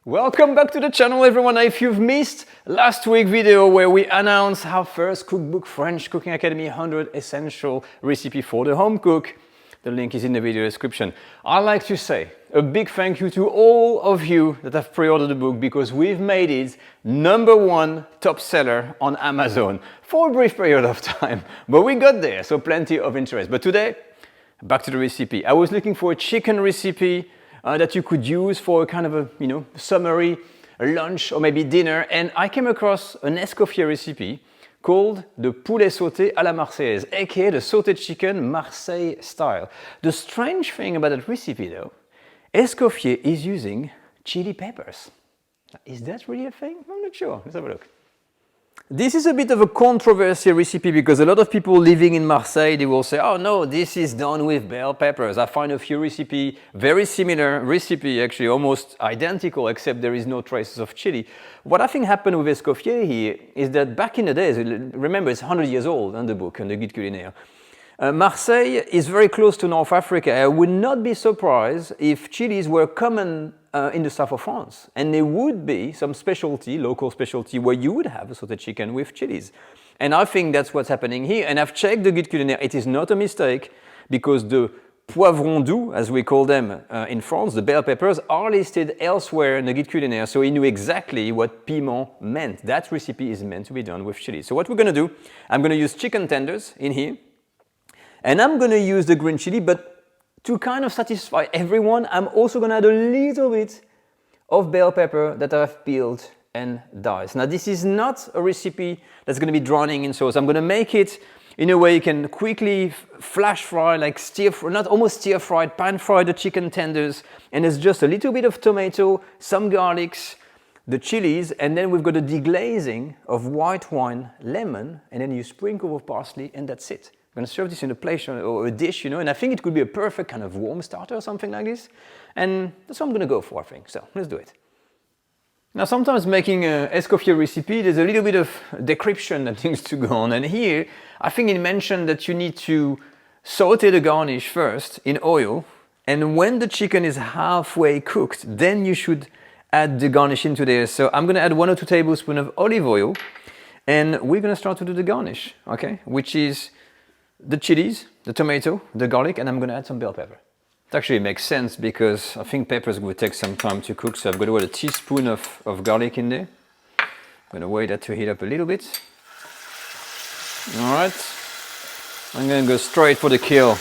Welcome back to the channel, everyone. If you've missed last week's video where we announced our first cookbook, French Cooking Academy 100 Essential Recipe for the Home Cook, the link is in the video description. I'd like to say a big thank you to all of you that have pre-ordered the book because we've made it #1 top seller on Amazon for a brief period of time, but we got there, so plenty of interest. But today, back to the recipe. I was looking for a chicken recipe that you could use for a kind of a, summary, a lunch or maybe dinner. And I came across an Escoffier recipe called the poulet sauté à la Marseillaise, aka the sautéed chicken Marseille style. The strange thing about that recipe though, Escoffier is using chili peppers. Is that really a thing? I'm not sure. Let's have a look. This is a bit of a controversial recipe because a lot of people living in Marseille, they will say, oh no, this is done with bell peppers. I find a few recipe, very similar recipe, actually almost identical, except there is no traces of chili. What I think happened with Escoffier here is that back in the days, remember it's 100 years old in the book, in the Guide Culinaire. Marseille is very close to North Africa. I would not be surprised if chilies were common in the south of France. And there would be some specialty, local specialty, where you would have a sautéed chicken with chilies. And I think that's what's happening here. And I've checked the Guide Culinaire. It is not a mistake because the poivrons doux, as we call them in France, the bell peppers, are listed elsewhere in the Guide Culinaire. So he knew exactly what piment meant. That recipe is meant to be done with chili. So what we're going to do, I'm going to use chicken tenders in here. And I'm going to use the green chili, but to kind of satisfy everyone, I'm also going to add a little bit of bell pepper that I've peeled and diced. Now, this is not a recipe that's going to be drowning in sauce. I'm going to make it in a way you can quickly flash fry, like stir fry, not almost stir fried, pan fry the chicken tenders. And it's just a little bit of tomato, some garlics, the chilies, and then we've got a deglazing of white wine, lemon, and then you sprinkle with parsley, and that's it. I'm going to serve this in a plate or a dish, and I think it could be a perfect kind of warm starter or something like this. And that's what I'm going to go for, I think. So let's do it. Now, sometimes making an Escoffier recipe, there's a little bit of decryption that needs to go on. And here, I think it mentioned that you need to saute the garnish first in oil. And when the chicken is halfway cooked, then you should add the garnish into there. So I'm going to add 1 or 2 tablespoons of olive oil. And we're going to start to do the garnish, okay? Which is the chilies, the tomato, the garlic, and I'm going to add some bell pepper. It actually makes sense because I think peppers will take some time to cook, so I've got to add a teaspoon of garlic in there. I'm going to wait that to heat up a little bit. All right, I'm going to go straight for the kill.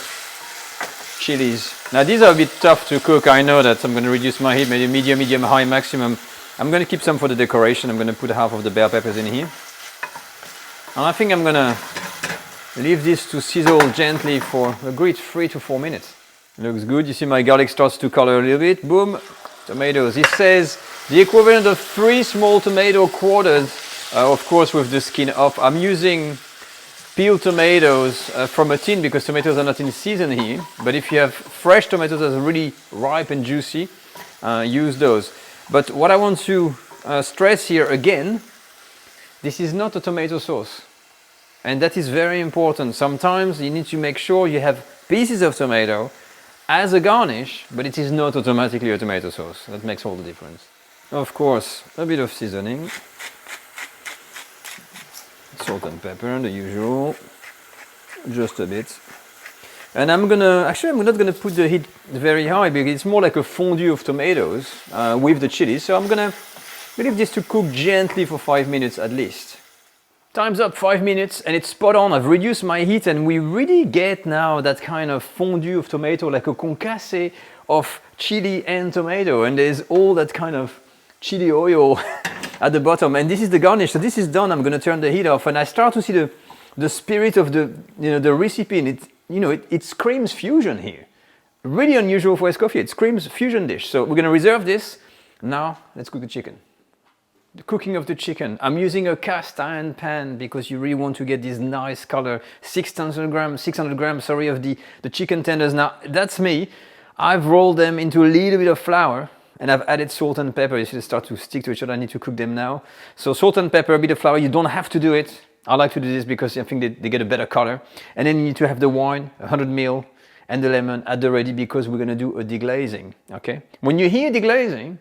Chilies. Now these are a bit tough to cook. I know that. I'm going to reduce my heat, maybe medium, high, maximum. I'm going to keep some for the decoration. I'm going to put half of the bell peppers in here. And I think I'm going to leave this to sizzle gently for a great 3 to 4 minutes. Looks good. You see my garlic starts to color a little bit. Boom. Tomatoes. It says the equivalent of 3 small tomato quarters, of course with the skin off. I'm using peeled tomatoes from a tin because tomatoes are not in season here. But if you have fresh tomatoes that are really ripe and juicy, use those. But what I want to stress here again, this is not a tomato sauce. And that is very important. Sometimes you need to make sure you have pieces of tomato as a garnish, but it is not automatically a tomato sauce. That makes all the difference. Of course, a bit of seasoning. Salt and pepper, the usual. Just a bit. And I'm not gonna put the heat very high because it's more like a fondue of tomatoes with the chili. So I'm gonna leave this to cook gently for 5 minutes at least. Time's up, 5 minutes, and it's spot on. I've reduced my heat, and we really get now that kind of fondue of tomato, like a concasse of chili and tomato, and there's all that kind of chili oil at the bottom. And this is the garnish. So this is done. I'm going to turn the heat off, and I start to see the spirit of the recipe, and it screams fusion here. Really unusual for Escoffier. It screams fusion dish. So we're going to reserve this. Now let's cook the chicken. The cooking of the chicken. I'm using a cast iron pan because you really want to get this nice color. 600 grams of the chicken tenders. Now that's me. I've rolled them into a little bit of flour and I've added salt and pepper. You see they start to stick to each other. I need to cook them now. So salt and pepper, a bit of flour. You don't have to do it. I like to do this because I think they get a better color. And then you need to have the wine, 100 ml, and the lemon at the ready because we're going to do a deglazing. Okay. When you hear deglazing,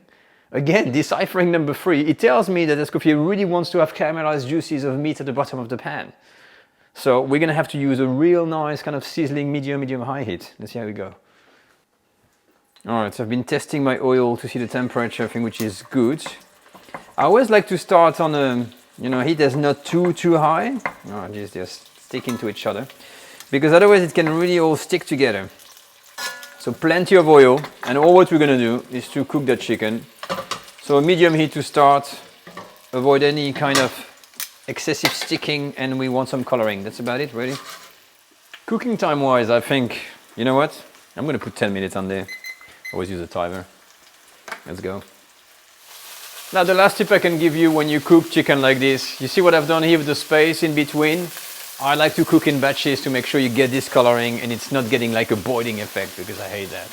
Again, deciphering number 3, it tells me that Escoffier really wants to have caramelized juices of meat at the bottom of the pan. So we're gonna have to use a real nice kind of sizzling medium-high heat. Let's see how we go. All right, so I've been testing my oil to see the temperature, I think, which is good. I always like to start on a heat that's not too high. Oh, just stick into each other, because otherwise it can really all stick together. So plenty of oil, and all what we're gonna do is to cook the chicken. So a medium heat to start, avoid any kind of excessive sticking, and we want some coloring. That's about it, really. Cooking time wise, I think, you know what? I'm gonna put 10 minutes on there. Always use a timer. Let's go. Now the last tip I can give you when you cook chicken like this, you see what I've done here with the space in between? I like to cook in batches to make sure you get this coloring and it's not getting like a boiling effect, because I hate that.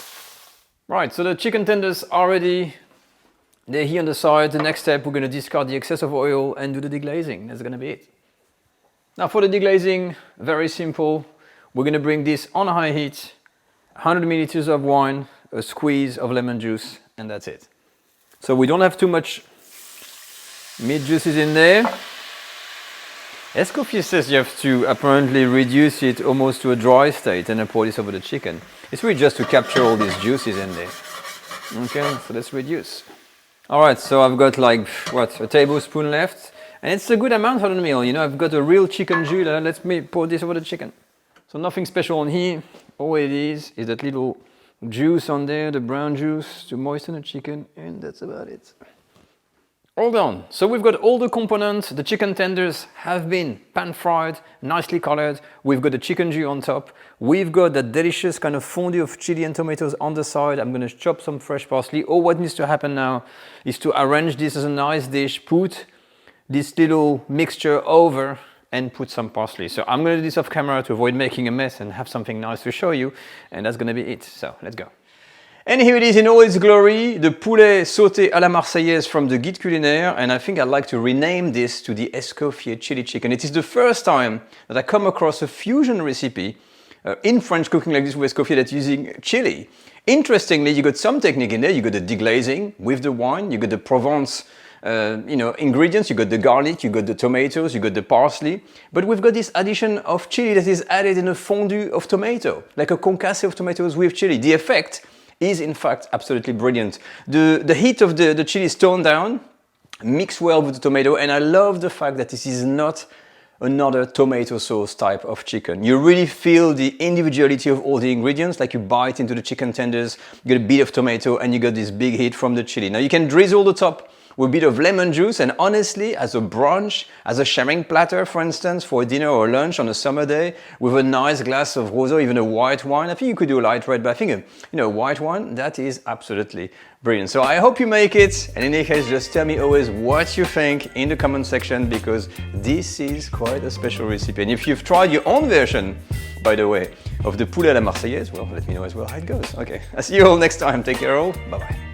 Right, so the chicken tenders are ready. They're here on the side. The next step, we're gonna discard the excess of oil and do the deglazing. That's gonna be it. Now for the deglazing, very simple. We're gonna bring this on high heat, 100 milliliters of wine, a squeeze of lemon juice, and that's it. So we don't have too much meat juices in there. Escoffier says you have to apparently reduce it almost to a dry state and then pour this over the chicken. It's really just to capture all these juices in there. Okay, so let's reduce. All right, so I've got like, a tablespoon left. And it's a good amount for the meal. I've got a real chicken jus. Let me pour this over the chicken. So nothing special on here. All it is that little juice on there, the brown juice to moisten the chicken, and that's about it. All done. So we've got all the components. The chicken tenders have been pan fried, nicely colored. We've got the chicken jus on top. We've got that delicious kind of fondue of chili and tomatoes on the side. I'm gonna chop some fresh parsley. All what needs to happen now is to arrange this as a nice dish, put this little mixture over, and put some parsley. So I'm gonna do this off camera to avoid making a mess and have something nice to show you, and that's gonna be it. So let's go. And here it is in all its glory, the poulet sauté à la Marseillaise from the Guide Culinaire, and I think I'd like to rename this to the Escoffier chili chicken. It is the first time that I come across a fusion recipe in French cooking like this with Escoffier that's using chili. Interestingly, you got some technique in there. You got the deglazing with the wine, you got the Provence ingredients, you got the garlic, you got the tomatoes, you got the parsley, but we've got this addition of chili that is added in a fondue of tomato, like a concasse of tomatoes with chili. The effect is in fact absolutely brilliant. The heat of the chili is toned down, mixed well with the tomato, and I love the fact that this is not another tomato sauce type of chicken. You really feel the individuality of all the ingredients, like you bite into the chicken tenders, you get a bit of tomato, and you got this big heat from the chili. Now you can drizzle the top with a bit of lemon juice, and honestly, as a brunch, as a sharing platter, for instance, for dinner or lunch on a summer day, with a nice glass of rosé, even a white wine. I think you could do a light red, but I think white wine, that is absolutely brilliant. So I hope you make it, and in any case, just tell me always what you think in the comment section, because this is quite a special recipe. And if you've tried your own version, by the way, of the poulet à la Marseillaise, well, let me know as well how it goes. Okay, I'll see you all next time. Take care all. Bye-bye.